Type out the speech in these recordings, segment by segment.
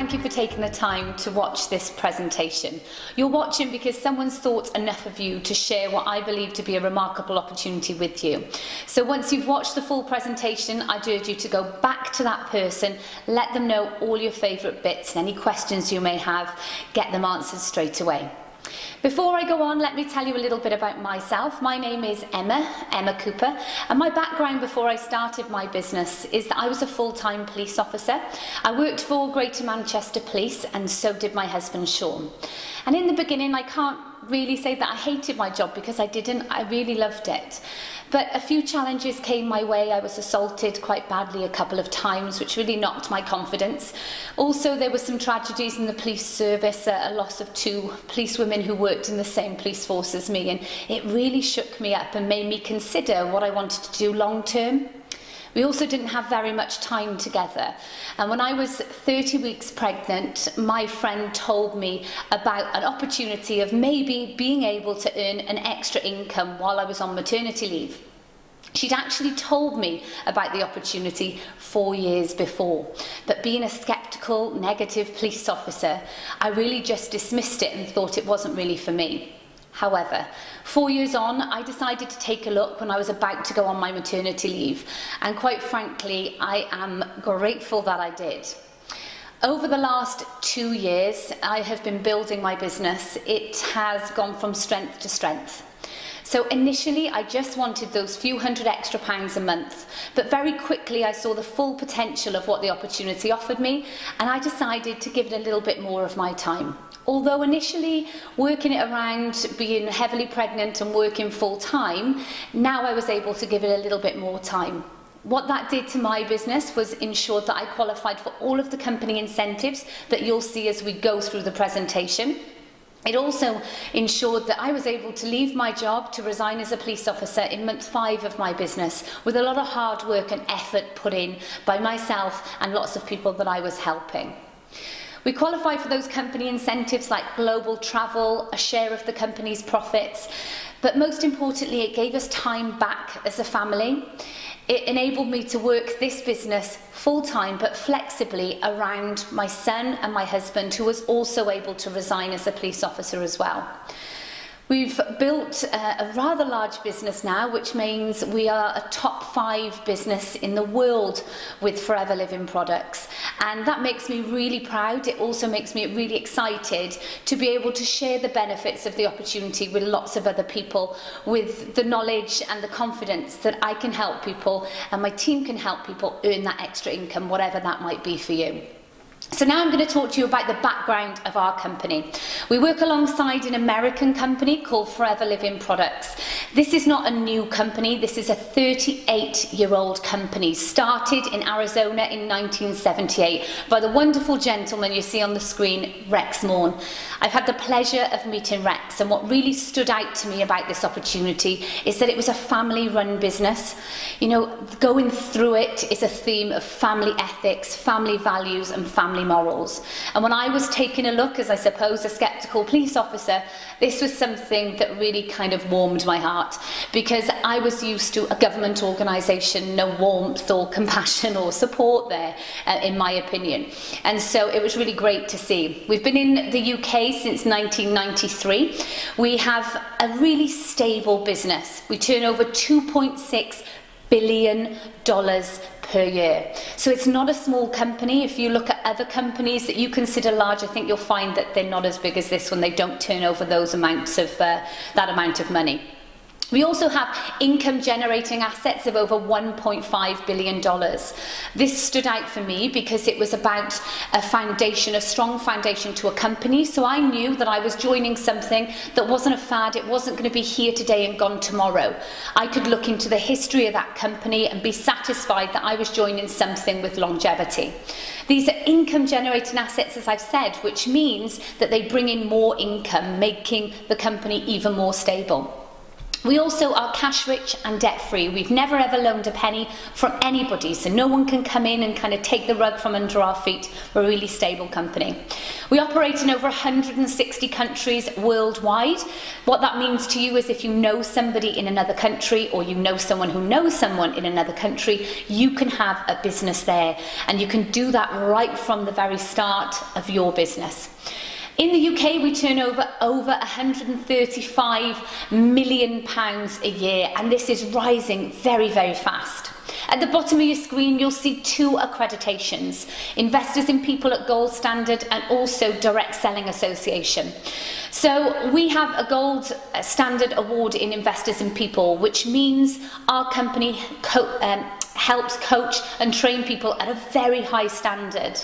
thank you for taking the time to watch this presentation. You're watching because someone's thought enough of you to share what I believe to be a remarkable opportunity with you. So once you've watched the full presentation, I'd urge you to go back to that person, let them know all your favourite bits and any questions you may have, get them answered straight away. Before I go on, let me tell you a little bit about myself. My name is Emma Cooper, and my background before I started my business is that I was a full-time police officer. I worked for Greater Manchester Police, and so did my husband Sean. And in the beginning, I can't really say that I hated my job, because I didn't. I really loved it. But a few challenges came my way. I was assaulted quite badly a couple of times, which really knocked my confidence. Also, there were some tragedies in the police service, a loss of 2 police women who worked in the same police force as me, and it really shook me up and made me consider what I wanted to do long term. We also didn't have very much time together. And when I was 30 weeks pregnant, my friend told me about an opportunity of maybe being able to earn an extra income while I was on maternity leave. She'd actually told me about the opportunity 4 years before, but being a sceptical, negative police officer, I really just dismissed it and thought it wasn't really for me. However, 4 years on, I decided to take a look when I was about to go on my maternity leave, and quite frankly, I am grateful that I did. Over the last 2 years, I have been building my business. It has gone from strength to strength. So initially, I just wanted those few hundred extra pounds a month, but very quickly I saw the full potential of what the opportunity offered me, and I decided to give it a little bit more of my time. Although initially working it around being heavily pregnant and working full-time, now I was able to give it a little bit more time. What that did to my business was ensure that I qualified for all of the company incentives that you'll see as we go through the presentation. It also ensured that I was able to leave my job to resign as a police officer in month 5 of my business, with a lot of hard work and effort put in by myself and lots of people that I was helping. We qualify for those company incentives like global travel, a share of the company's profits, but most importantly, it gave us time back as a family. It enabled me to work this business full-time but flexibly around my son and my husband, who was also able to resign as a police officer as well. We've built a rather large business now, which means we are a top 5 business in the world with Forever Living products. And that makes me really proud. It also makes me really excited to be able to share the benefits of the opportunity with lots of other people, with the knowledge and the confidence that I can help people and my team can help people earn that extra income, whatever that might be for you. So now I'm going to talk to you about the background of our company. We work alongside an American company called Forever Living Products. This is not a new company. This is a 38-year-old company, started in Arizona in 1978 by the wonderful gentleman you see on the screen, Rex Morn. I've had the pleasure of meeting Rex, and what really stood out to me about this opportunity is that it was a family-run business. You know, going through it is a theme of family ethics, family values and family morals. And when I was taking a look, as I suppose a sceptical police officer, this was something that really kind of warmed my heart, because I was used to a government organisation, no warmth or compassion or support there, in my opinion. And so it was really great to see. We've been in the UK since 1993. We have a really stable business. We turn over $2.6 billion per year. So it's not a small company. If you look at other companies that you consider large, I think you'll find that they're not as big as this one. They don't turn over those amounts of that amount of money. We also have income-generating assets of over $1.5 billion. This stood out for me because it was about a foundation, a strong foundation to a company. So I knew that I was joining something that wasn't a fad. It wasn't going to be here today and gone tomorrow. I could look into the history of that company and be satisfied that I was joining something with longevity. These are income-generating assets, as I've said, which means that they bring in more income, making the company even more stable. We also are cash rich and debt free. We've never ever loaned a penny from anybody, so no one can come in and kind of take the rug from under our feet. We're a really stable company. We operate in over 160 countries worldwide. What that means to you is if you know somebody in another country, or you know someone who knows someone in another country, you can have a business there, and you can do that right from the very start of your business. In the UK, we turn over £135 million a year, and this is rising very, very fast. At the bottom of your screen, you'll see 2 accreditations: Investors in People at Gold Standard and also Direct Selling Association. So we have a Gold Standard award in Investors in People, which means our company helps coach and train people at a very high standard.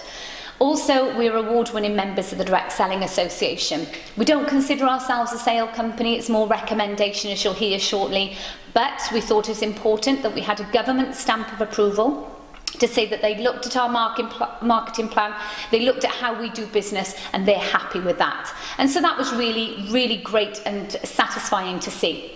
Also, we're award-winning members of the Direct Selling Association. We don't consider ourselves a sale company, it's more recommendation, as you'll hear shortly, but we thought it was important that we had a government stamp of approval to say that they looked at our marketing plan, they looked at how we do business, and they're happy with that. And so that was really, really great and satisfying to see.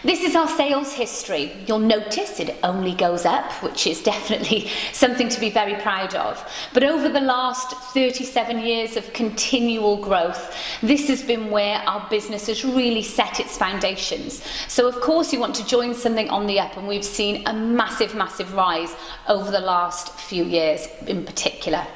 This is our sales history. You'll notice it only goes up, which is definitely something to be very proud of. But over the last 37 years of continual growth, this has been where our business has really set its foundations. So of course you want to join something on the up, and we've seen a massive, massive rise over the last few years in particular.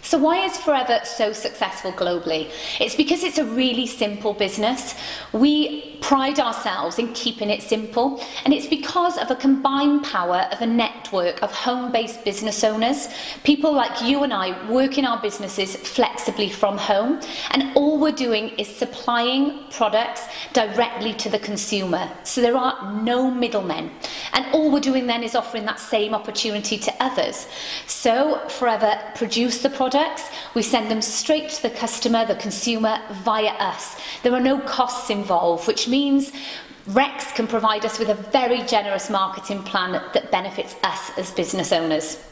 So why is Forever so successful globally? It's because it's a really simple business. We pride ourselves in keeping it simple, and it's because of a combined power of a network of home-based business owners, people like you and I work in our businesses flexibly from home, and all we're doing is supplying products directly to the consumer. So there are no middlemen, and all we're doing then is offering that same opportunity to others. So Forever produce the products, we send them straight to the customer, the consumer, via us. There are no costs involved, which means Rex can provide us with a very generous marketing plan that benefits us as business owners.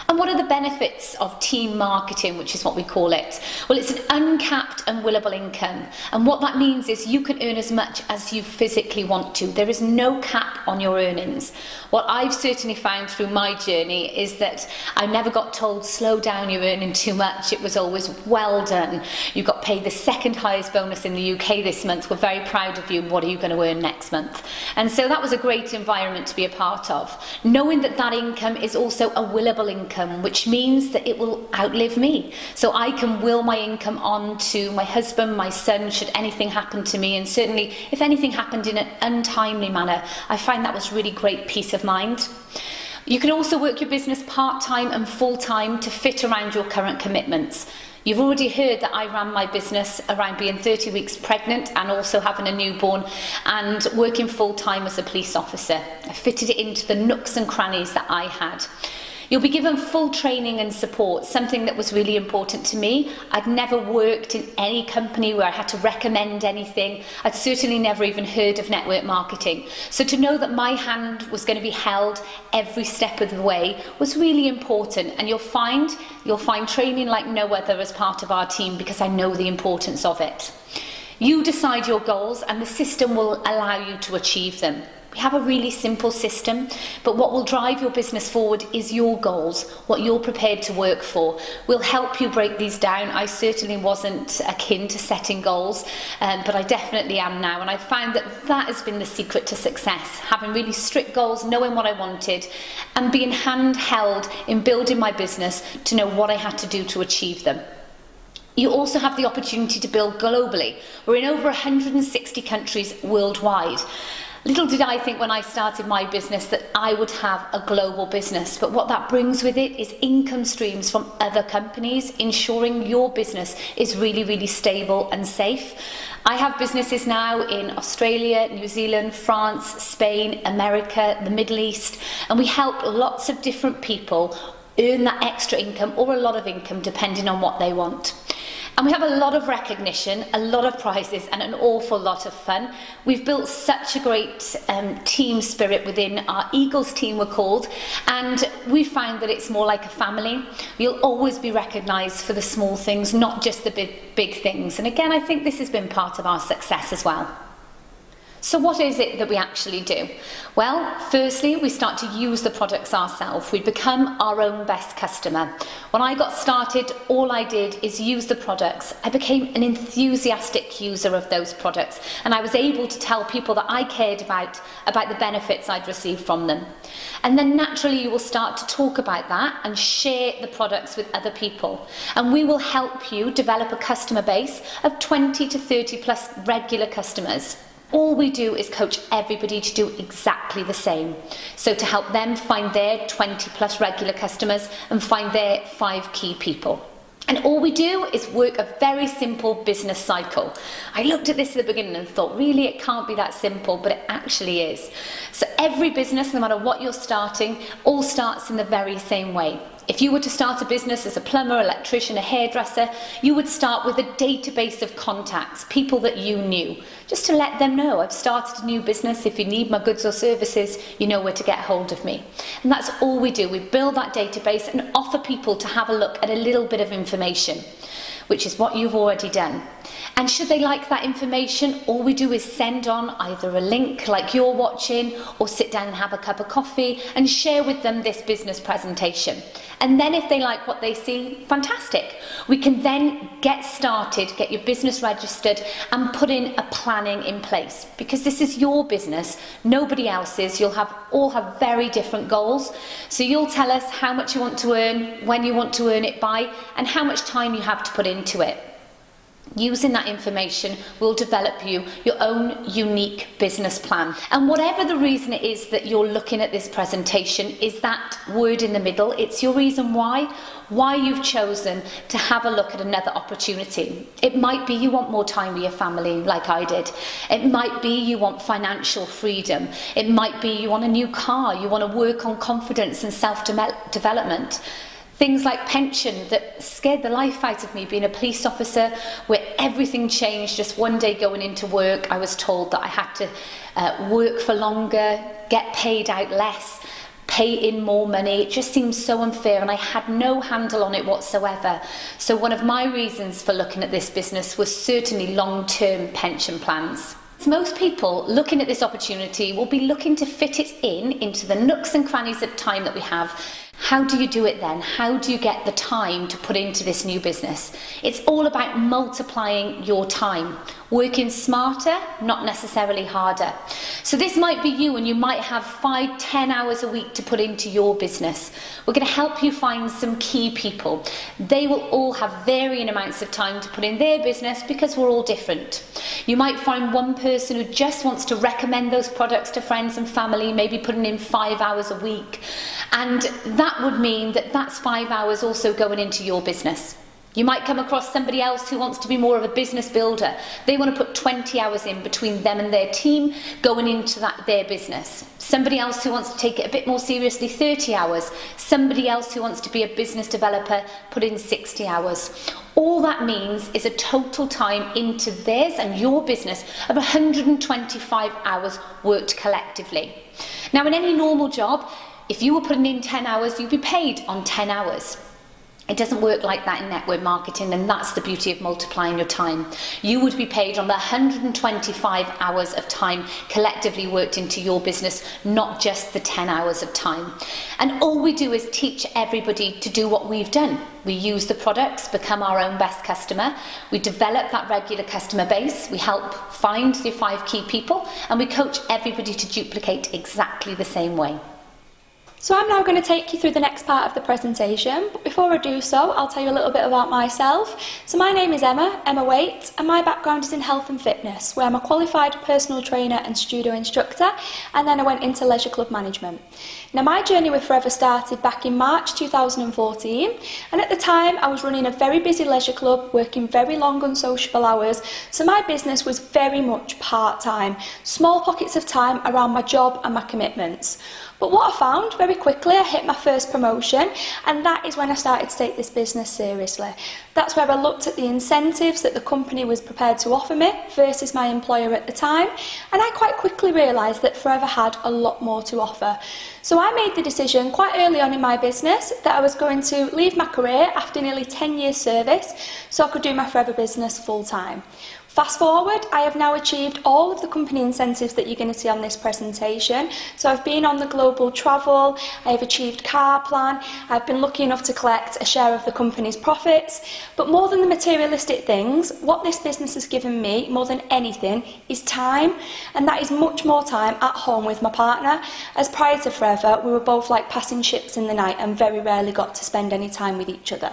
And what are the benefits of team marketing, which is what we call it? Well, it's an uncapped and willable income. And what that means is you can earn as much as you physically want to. There is no cap on your earnings. What I've certainly found through my journey is that I never got told, slow down, you're earning too much. It was always, well done. You got paid the second highest bonus in the UK this month. We're very proud of you. What are you going to earn next month? And so that was a great environment to be a part of. Knowing that that income is also a willable income, which means that it will outlive me. So I can will my income on to my husband, my son, should anything happen to me, and certainly if anything happened in an untimely manner, I find that was really great peace of mind. You can also work your business part-time and full-time to fit around your current commitments. You've already heard that I ran my business around being 30 weeks pregnant and also having a newborn and working full-time as a police officer. I fitted it into the nooks and crannies that I had. You'll be given full training and support, something that was really important to me. I'd never worked in any company where I had to recommend anything. I'd certainly never even heard of network marketing. So to know that my hand was going to be held every step of the way was really important. And you'll find training like no other as part of our team, because I know the importance of it. You decide your goals and the system will allow you to achieve them. We have a really simple system, but what will drive your business forward is your goals, what you're prepared to work for. We'll help you break these down. I certainly wasn't akin to setting goals, but I definitely am now, and I found that that has been the secret to success, having really strict goals, knowing what I wanted, and being handheld in building my business to know what I had to do to achieve them. You also have the opportunity to build globally. We're in over 160 countries worldwide. Little did I think when I started my business that I would have a global business, but what that brings with it is income streams from other companies, ensuring your business is really, really stable and safe. I have businesses now in Australia, New Zealand, France, Spain, America, the Middle East, and we help lots of different people earn that extra income or a lot of income depending on what they want. And we have a lot of recognition, a lot of prizes, and an awful lot of fun. We've built such a great team spirit within our Eagles team, we're called, and we found that it's more like a family. You'll always be recognised for the small things, not just the big things. And again, I think this has been part of our success as well. So what is it that we actually do? Well, firstly, we start to use the products ourselves. We become our own best customer. When I got started, all I did is use the products. I became an enthusiastic user of those products, and I was able to tell people that I cared about the benefits I'd received from them. And then naturally you will start to talk about that and share the products with other people. And we will help you develop a customer base of 20 to 30 plus regular customers. All we do is coach everybody to do exactly the same. So to help them find their 20 plus regular customers and find their 5 key people. And all we do is work a very simple business cycle. I looked at this at the beginning and thought, really, it can't be that simple, but it actually is. So every business, no matter what you're starting, all starts in the very same way. If you were to start a business as a plumber, electrician, a hairdresser, you would start with a database of contacts, people that you knew, just to let them know, I've started a new business. If you need my goods or services, you know where to get hold of me. And that's all we do. We build that database and offer people to have a look at a little bit of information, which is what you've already done. And should they like that information, all we do is send on either a link like you're watching, or sit down and have a cup of coffee and share with them this business presentation. And then if they like what they see, fantastic. We can then get started, get your business registered and put in a planning in place, because this is your business, nobody else's. You'll all have very different goals. So you'll tell us how much you want to earn, when you want to earn it by, and how much time you have to put into it. Using that information, we'll develop you your own unique business plan. And whatever the reason it is that you're looking at this presentation, is that word in the middle. It's your reason why you've chosen to have a look at another opportunity. It might be you want more time with your family, like I did. It might be you want financial freedom. It might be you want a new car. You want to work on confidence and self-development. Things like pension that scared the life out of me, being a police officer, where everything changed. Just one day going into work, I was told that I had to work for longer, get paid out less, pay in more money. It just seemed so unfair, and I had no handle on it whatsoever. So one of my reasons for looking at this business was certainly long-term pension plans. Most people looking at this opportunity will be looking to fit it into the nooks and crannies of time that we have. How do you do it then? How do you get the time to put into this new business? It's all about multiplying your time, working smarter, not necessarily harder. So this might be you, and you might have 5-10 hours a week to put into your business. We're going to help you find some key people. They will all have varying amounts of time to put in their business, because we're all different. You might find one person who just wants to recommend those products to friends and family, maybe putting in 5 hours a week. And that would mean that that's 5 hours also going into your business. You might come across somebody else who wants to be more of a business builder. They want to put 20 hours in between them and their team going into their business. Somebody else who wants to take it a bit more seriously, 30 hours. Somebody else who wants to be a business developer, put in 60 hours. All that means is a total time into theirs and your business of 125 hours worked collectively. Now, in any normal job, if you were putting in 10 hours, you'd be paid on 10 hours. It doesn't work like that in network marketing, and that's the beauty of multiplying your time. You would be paid on the 125 hours of time collectively worked into your business, not just the 10 hours of time. And all we do is teach everybody to do what we've done. We use the products, become our own best customer. We develop that regular customer base. We help find the 5 key people, and we coach everybody to duplicate exactly the same way. So I'm now going to take you through the next part of the presentation, but before I do so, I'll tell you a little bit about myself. So my name is Emma Waite, and my background is in health and fitness, where I'm a qualified personal trainer and studio instructor, and then I went into leisure club management. Now, my journey with Forever started back in March 2014, and at the time I was running a very busy leisure club, working very long unsociable hours, so my business was very much part-time, small pockets of time around my job and my commitments. But what I found very quickly, I hit my first promotion, and that is when I started to take this business seriously. That's where I looked at the incentives that the company was prepared to offer me versus my employer at the time, and I quite quickly realised that Forever had a lot more to offer. So I made the decision quite early on in my business that I was going to leave my career after nearly 10 years service so I could do my Forever business full time. Fast forward, I have now achieved all of the company incentives that you're going to see on this presentation. So I've been on the global travel, I have achieved car plan, I've been lucky enough to collect a share of the company's profits. But more than the materialistic things, what this business has given me, more than anything, is time. And that is much more time at home with my partner, as prior to Forever, we were both like passing ships in the night and very rarely got to spend any time with each other.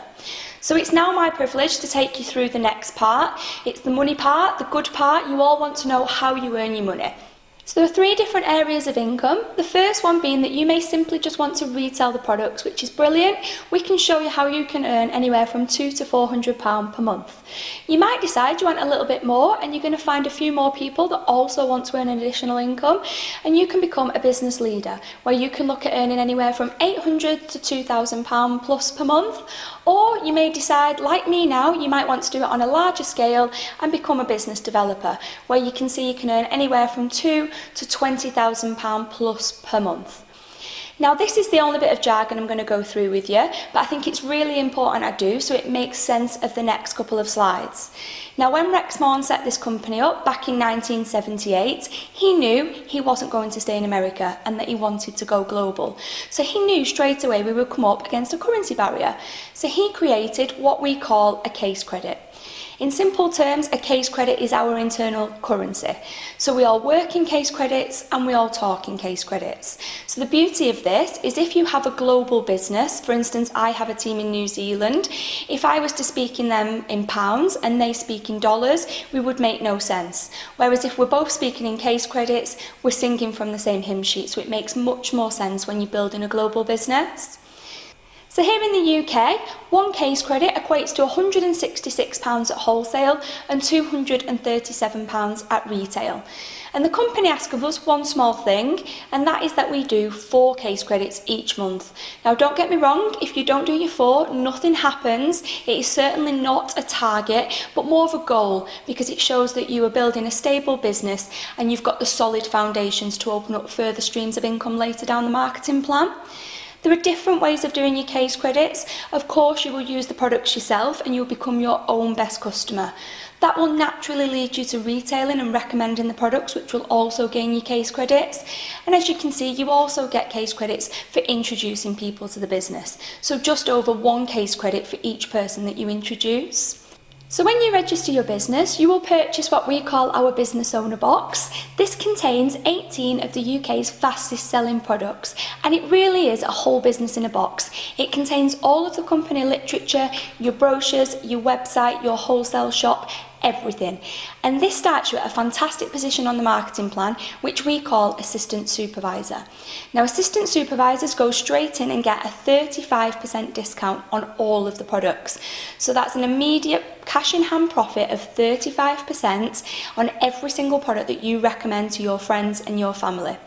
So it's now my privilege to take you through the next part. It's the money part, the good part. You all want to know how you earn your money. So there are three different areas of income. The first one being that you may simply just want to retail the products, which is brilliant. We can show you how you can earn anywhere from £200 to £400 per month. You might decide you want a little bit more, and you're going to find a few more people that also want to earn an additional income, and you can become a business leader, where you can look at earning anywhere from £800 to £2,000 plus per month. Or you may decide, like me now, you might want to do it on a larger scale and become a business developer, where you can see you can earn anywhere from £2,000 to £20,000 plus per month. Now, this is the only bit of jargon I'm going to go through with you, but I think it's really important I do, so it makes sense of the next couple of slides. Now, when Rex Maughan set this company up back in 1978, he knew he wasn't going to stay in America and that he wanted to go global. So he knew straight away we would come up against a currency barrier. So he created what we call a case credit. In simple terms, a case credit is our internal currency. So we all work in case credits and we all talk in case credits. So the beauty of this is if you have a global business, for instance, I have a team in New Zealand, if I was to speak in them in pounds and they speak in dollars, we would make no sense. Whereas if we're both speaking in case credits, we're singing from the same hymn sheet, so it makes much more sense when you're building a global business. So here in the UK, one case credit equates to £166 at wholesale and £237 at retail. And the company asks of us one small thing, and that is that we do 4 case credits each month. Now, don't get me wrong, if you don't do your 4, nothing happens. It is certainly not a target, but more of a goal, because it shows that you are building a stable business and you've got the solid foundations to open up further streams of income later down the marketing plan. There are different ways of doing your case credits. Of course, you will use the products yourself and you'll become your own best customer. That will naturally lead you to retailing and recommending the products, which will also gain you case credits. And as you can see, you also get case credits for introducing people to the business. So just over 1 case credit for each person that you introduce. So when you register your business, you will purchase what we call our business owner box. This contains 18 of the UK's fastest selling products, and it really is a whole business in a box. It contains all of the company literature, your brochures, your website, your wholesale shop, everything. And this starts you at a fantastic position on the marketing plan, which we call assistant supervisor. Now, assistant supervisors go straight in and get a 35% discount on all of the products. So that's an immediate cash in hand profit of 35% on every single product that you recommend to your friends and your family.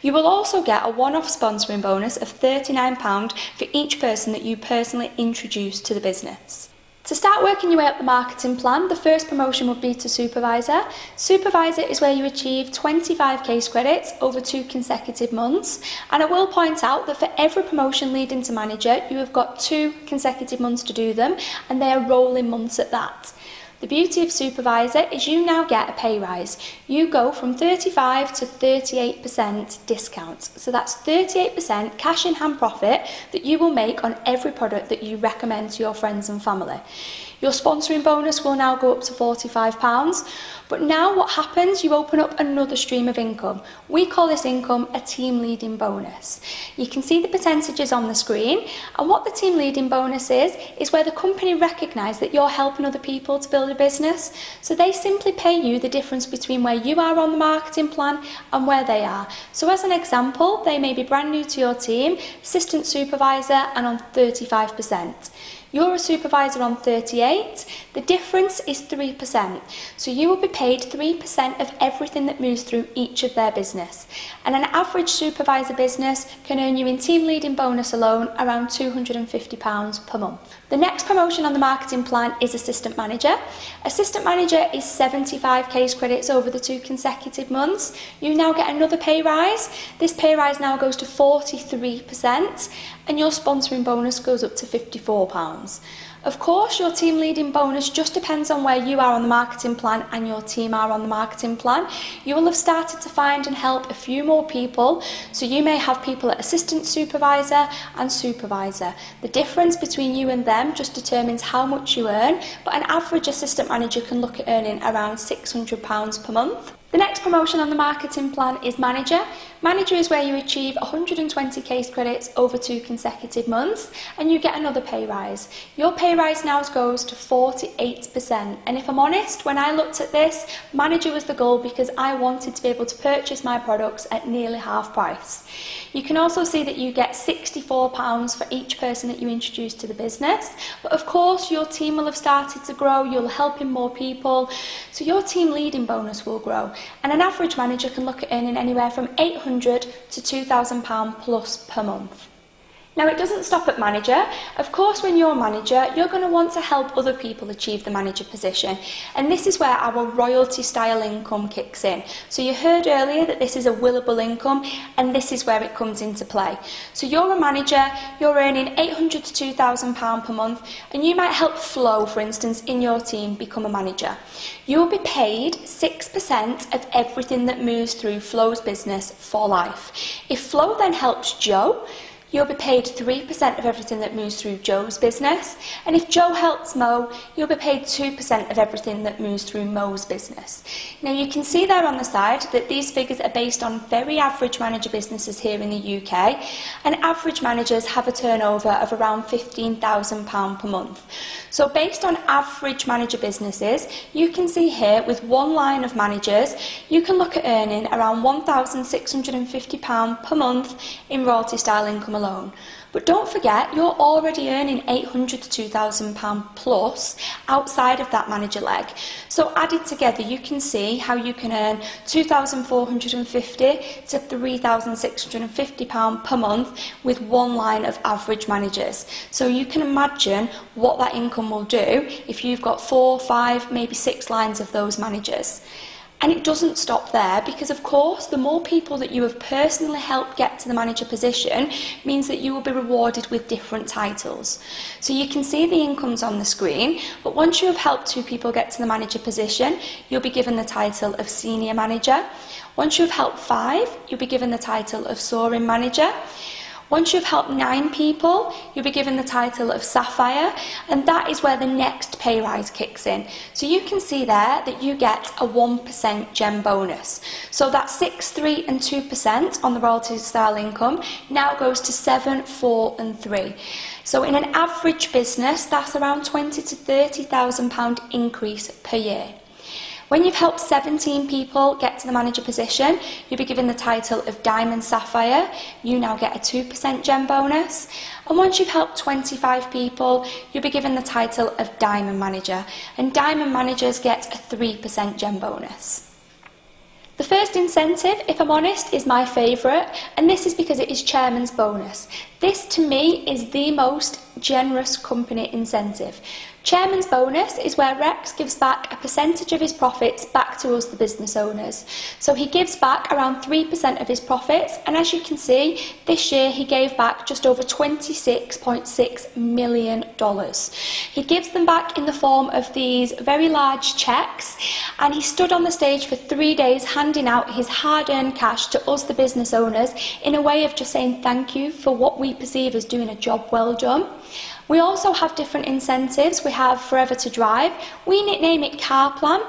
You will also get a one-off sponsoring bonus of £39 for each person that you personally introduce to the business. To start working your way up the marketing plan, the first promotion would be to supervisor. Supervisor is where you achieve 25 case credits over 2 consecutive months. And I will point out that for every promotion leading to manager, you have got 2 consecutive months to do them, and they are rolling months at that. The beauty of supervisor is you now get a pay rise. You go from 35 to 38% discount. So that's 38% cash in hand profit that you will make on every product that you recommend to your friends and family. Your sponsoring bonus will now go up to £45. But now what happens, you open up another stream of income. We call this income a team leading bonus. You can see the percentages on the screen, and what the team leading bonus is where the company recognise that you're helping other people to build a business. So they simply pay you the difference between where you are on the marketing plan and where they are. So as an example, they may be brand new to your team, assistant supervisor, and on 35%. You're a supervisor on 38, the difference is 3%. So you will be paid 3% of everything that moves through each of their business. And an average supervisor business can earn you in team leading bonus alone around £250 per month. The next promotion on the marketing plan is assistant manager. Assistant manager is 75 case credits over the 2 consecutive months. You now get another pay rise. This pay rise now goes to 43%, and your sponsoring bonus goes up to £54. Of course, your team leading bonus just depends on where you are on the marketing plan and your team are on the marketing plan. You will have started to find and help a few more people, so you may have people at assistant supervisor and supervisor. The difference between you and them just determines how much you earn, but an average assistant manager can look at earning around £600 per month. The next promotion on the marketing plan is manager. Manager is where you achieve 120 case credits over 2 consecutive months and you get another pay rise. Your pay rise now goes to 48%, and if I'm honest, when I looked at this, manager was the goal because I wanted to be able to purchase my products at nearly half price. You can also see that you get £64 for each person that you introduce to the business, but of course your team will have started to grow, you'll help in more people, so your team leading bonus will grow. And an average manager can look at earning anywhere from £800 to £2,000 plus per month. Now, it doesn't stop at manager. Of course, when you're a manager, you're going to want to help other people achieve the manager position. And this is where our royalty style income kicks in. So you heard earlier that this is a willable income, and this is where it comes into play. So you're a manager, you're earning £800 to £2,000 per month, and you might help Flo, for instance, in your team become a manager. You'll be paid 6% of everything that moves through Flo's business for life. If Flo then helps Joe, you'll be paid 3% of everything that moves through Joe's business. And if Joe helps Mo, you'll be paid 2% of everything that moves through Mo's business. Now, you can see there on the side that these figures are based on very average manager businesses here in the UK, and average managers have a turnover of around £15,000 per month. So based on average manager businesses, you can see here with one line of managers, you can look at earning around £1,650 per month in royalty style income alone. But don't forget, you're already earning £800 to £2,000 plus outside of that manager leg. So added together, you can see how you can earn £2,450 to £3,650 per month with one line of average managers. So you can imagine what that income will do if you've got 4, 5, maybe 6 lines of those managers. And it doesn't stop there because, of course, the more people that you have personally helped get to the manager position means that you will be rewarded with different titles. So you can see the incomes on the screen, but once you have helped 2 people get to the manager position, you'll be given the title of senior manager. Once you've helped 5, you'll be given the title of soaring manager. Once you've helped 9 people, you'll be given the title of Sapphire, and that is where the next pay rise kicks in. So you can see there that you get a 1% gem bonus. So that 6, 3 and 2% on the royalty style income now goes to 7, 4 and 3. So in an average business, that's around £20,000 to £30,000 increase per year. When you've helped 17 people get to the manager position, you'll be given the title of Diamond Sapphire. You now get a 2% gem bonus. And once you've helped 25 people, you'll be given the title of Diamond Manager. And Diamond Managers get a 3% gem bonus. The first incentive, if I'm honest, is my favourite, and this is because it is chairman's bonus. This, to me, is the most generous company incentive. Chairman's bonus is where Rex gives back a percentage of his profits back to us, the business owners. So he gives back around 3% of his profits, and as you can see, this year he gave back just over $26.6 million. He gives them back in the form of these very large cheques, and he stood on the stage for 3 days handing out his hard-earned cash to us, the business owners, in a way of just saying thank you for what we perceive as doing a job well done. We also have different incentives. We have Forever to Drive. We nickname it Car Plan.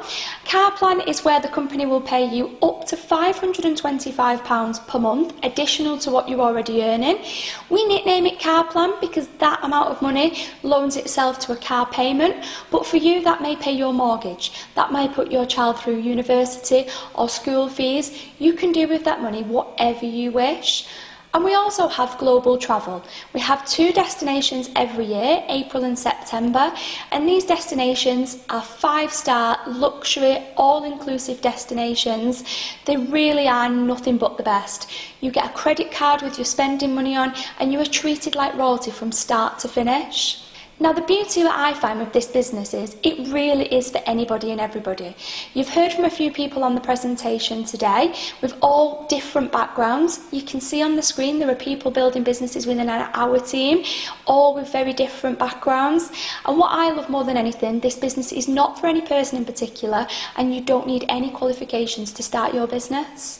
Car Plan is where the company will pay you up to £525 per month, additional to what you're already earning. We nickname it Car Plan because that amount of money loans itself to a car payment, but for you that may pay your mortgage, that may put your child through university or school fees. You can do with that money whatever you wish. And we also have global travel. We have 2 destinations every year, April and September, and these destinations are 5-star, luxury, all-inclusive destinations. They really are nothing but the best. You get a credit card with your spending money on, and you are treated like royalty from start to finish. Now, the beauty that I find with this business is it really is for anybody and everybody. You've heard from a few people on the presentation today with all different backgrounds. You can see on the screen there are people building businesses within our team, all with very different backgrounds. And what I love more than anything, this business is not for any person in particular, and you don't need any qualifications to start your business.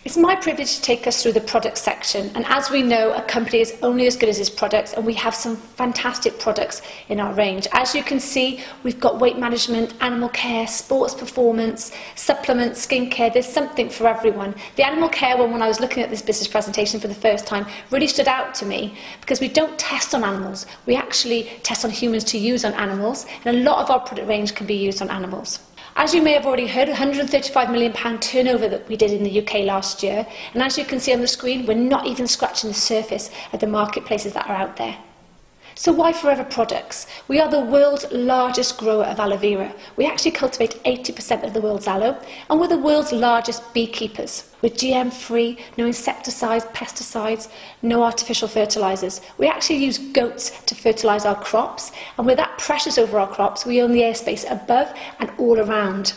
It's my privilege to take us through the product section, and as we know, a company is only as good as its products, and we have some fantastic products in our range. As you can see, we've got weight management, animal care, sports performance, supplements, skincare. There's something for everyone. The animal care one, when I was looking at this business presentation for the first time, really stood out to me because we don't test on animals. We actually test on humans to use on animals, and a lot of our product range can be used on animals. As you may have already heard, £135 million turnover that we did in the UK last year. And as you can see on the screen, we're not even scratching the surface of the marketplaces that are out there. So why Forever Products? We are the world's largest grower of aloe vera. We actually cultivate 80% of the world's aloe, and we're the world's largest beekeepers. We're GM-free, no insecticides, pesticides, no artificial fertilisers. We actually use goats to fertilise our crops, and we're that precious over our crops, we own the airspace above and all around.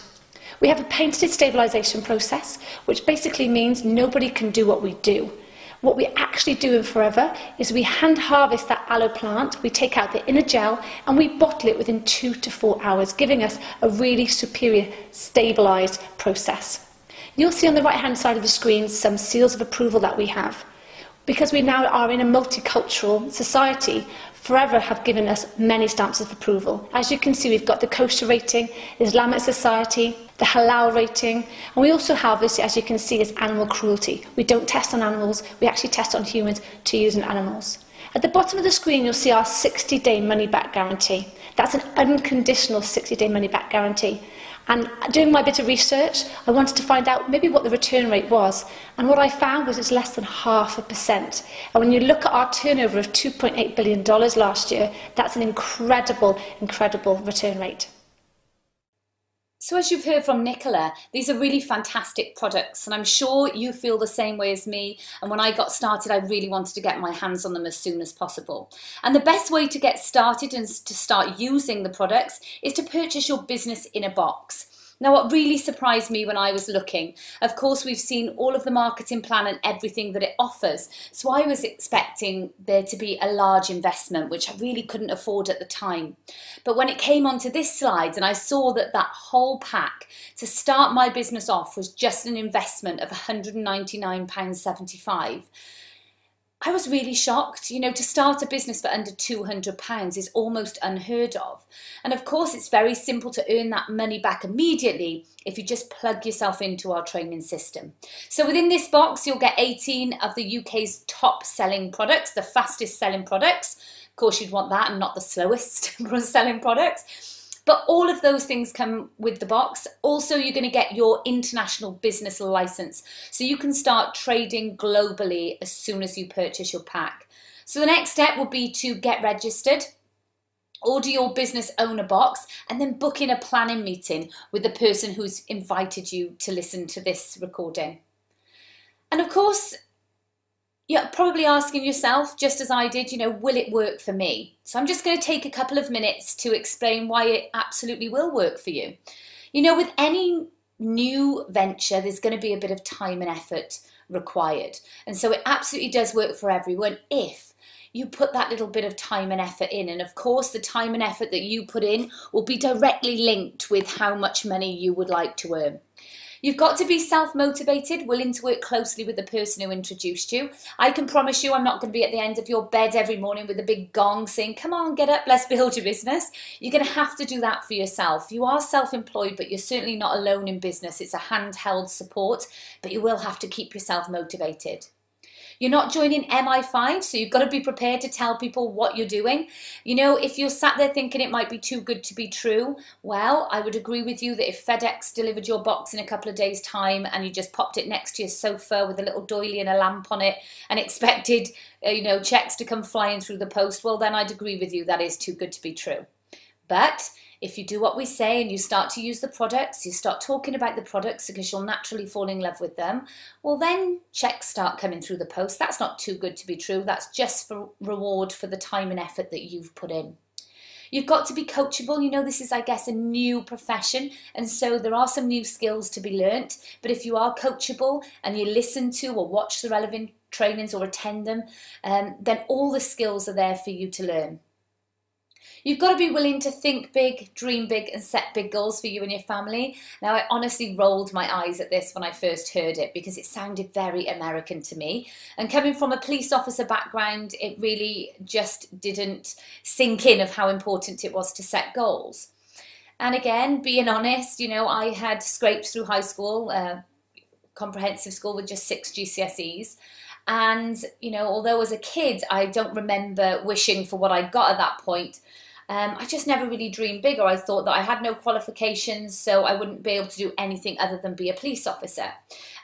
We have a patented stabilisation process, which basically means nobody can do what we do. What we actually do in Forever is we hand harvest that aloe plant, we take out the inner gel, and we bottle it within 2 to 4 hours, giving us a really superior stabilised process. You'll see on the right hand side of the screen some seals of approval that we have. Because we now are in a multicultural society, Forever have given us many stamps of approval. As you can see, we've got the kosher rating, the Islamic Society, the halal rating, and we also have this, as you can see, is animal cruelty. We don't test on animals, we actually test on humans to use on animals. At the bottom of the screen, you'll see our 60-day money-back guarantee. That's an unconditional 60-day money-back guarantee. And doing my bit of research, I wanted to find out maybe what the return rate was. And what I found was it's less than 0.5%. And when you look at our turnover of $2.8 billion last year, that's an incredible, incredible return rate. So as you've heard from Nicola, these are really fantastic products, and I'm sure you feel the same way as me. And when I got started, I really wanted to get my hands on them as soon as possible. And the best way to get started and to start using the products is to purchase your business in a box. Now, what really surprised me when I was looking, of course, we've seen all of the marketing plan and everything that it offers. So I was expecting there to be a large investment, which I really couldn't afford at the time. But when it came onto this slide and I saw that that whole pack to start my business off was just an investment of £199.75, I was really shocked. You know, to start a business for under £200 is almost unheard of. And of course, it's very simple to earn that money back immediately if you just plug yourself into our training system. So within this box, you'll get 18 of the UK's top selling products, the fastest selling products. Of course, you'd want that and not the slowest selling products. But all of those things come with the box. Also, you're going to get your international business license, so you can start trading globally as soon as you purchase your pack. So the next step will be to get registered, order your business owner box, and then book in a planning meeting with the person who's invited you to listen to this recording. And of course, you're probably asking yourself, just as I did, you know, will it work for me? So I'm just going to take a couple of minutes to explain why it absolutely will work for you. You know, with any new venture, there's going to be a bit of time and effort required. And so it absolutely does work for everyone if you put that little bit of time and effort in. And of course, the time and effort that you put in will be directly linked with how much money you would like to earn. You've got to be self-motivated, willing to work closely with the person who introduced you. I can promise you I'm not going to be at the end of your bed every morning with a big gong saying, come on, get up, let's build your business. You're going to have to do that for yourself. You are self-employed, but you're certainly not alone in business. It's a handheld support, but you will have to keep yourself motivated. You're not joining MI5, so you've got to be prepared to tell people what you're doing. You know, if you're sat there thinking it might be too good to be true, well, I would agree with you that if FedEx delivered your box in a couple of days' time and you just popped it next to your sofa with a little doily and a lamp on it and expected, you know, checks to come flying through the post, well, then I'd agree with you that is too good to be true. But if you do what we say and you start to use the products, you start talking about the products because you'll naturally fall in love with them, well then checks start coming through the post. That's not too good to be true. That's just for reward for the time and effort that you've put in. You've got to be coachable. You know, this is, I guess, a new profession, and so there are some new skills to be learnt. But if you are coachable and you listen to or watch the relevant trainings or attend them, then all the skills are there for you to learn. You've got to be willing to think big, dream big, and set big goals for you and your family. Now, I honestly rolled my eyes at this when I first heard it because it sounded very American to me. And coming from a police officer background, it really just didn't sink in of how important it was to set goals. And again, being honest, you know, I had scraped through high school, comprehensive school with just 6 GCSEs. And, you know, although as a kid, I don't remember wishing for what I got at that point, I just never really dreamed big, or I thought that I had no qualifications, so I wouldn't be able to do anything other than be a police officer.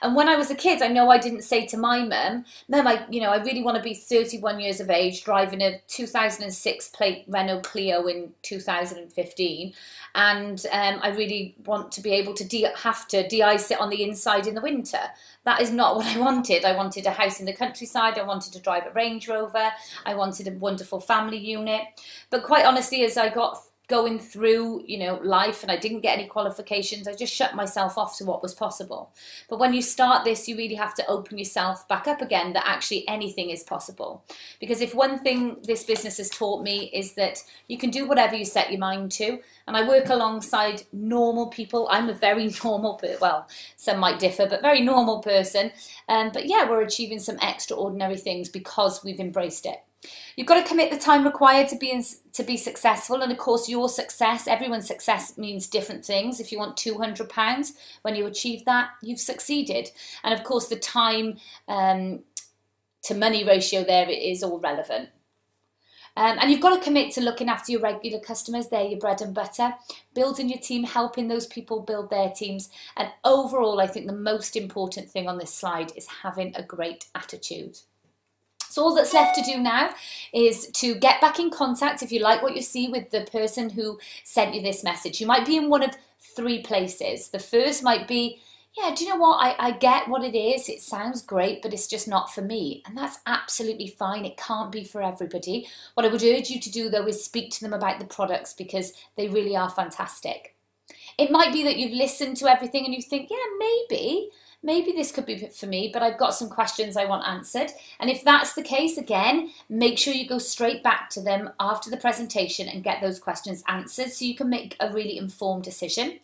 And when I was a kid, I know I didn't say to my mum, I really want to be 31 years of age, driving a 2006 plate Renault Clio in 2015, and I really want to be able to have to de-ice it on the inside in the winter. That is not what I wanted. I wanted a house in the countryside. I wanted to drive a Range Rover. I wanted a wonderful family unit. But quite honestly, as I got going through, you know, life and I didn't get any qualifications, I just shut myself off to what was possible. But when you start this, you really have to open yourself back up again, that actually anything is possible. Because if one thing this business has taught me is that you can do whatever you set your mind to. And I work alongside normal people. I'm a very normal person. Well, some might differ, but very normal person. But yeah, we're achieving some extraordinary things because we've embraced it. You've got to commit the time required to be successful, and of course your success, everyone's success means different things. If you want £200, when you achieve that, you've succeeded. And of course the time to money ratio there is all relevant. And you've got to commit to looking after your regular customers. They're your bread and butter. Building your team, helping those people build their teams. And overall, I think the most important thing on this slide is having a great attitude. So all that's left to do now is to get back in contact, if you like what you see, with the person who sent you this message. You might be in one of 3 places. The first might be, yeah, do you know what? I get what it is. It sounds great, but it's just not for me. And that's absolutely fine. It can't be for everybody. What I would urge you to do, though, is speak to them about the products because they really are fantastic. It might be that you've listened to everything and you think, yeah, maybe this could be for me, but I've got some questions I want answered. And if that's the case, again, make sure you go straight back to them after the presentation and get those questions answered so you can make a really informed decision.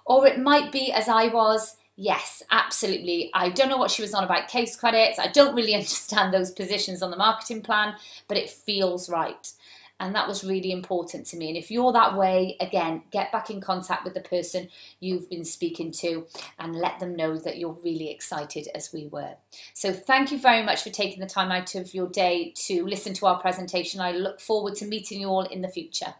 Or it might be, as I was, yes, absolutely. I don't know what she was on about case credits. I don't really understand those positions on the marketing plan, but it feels right. And that was really important to me. And if you're that way, again, get back in contact with the person you've been speaking to and let them know that you're really excited as we were. So thank you very much for taking the time out of your day to listen to our presentation. I look forward to meeting you all in the future.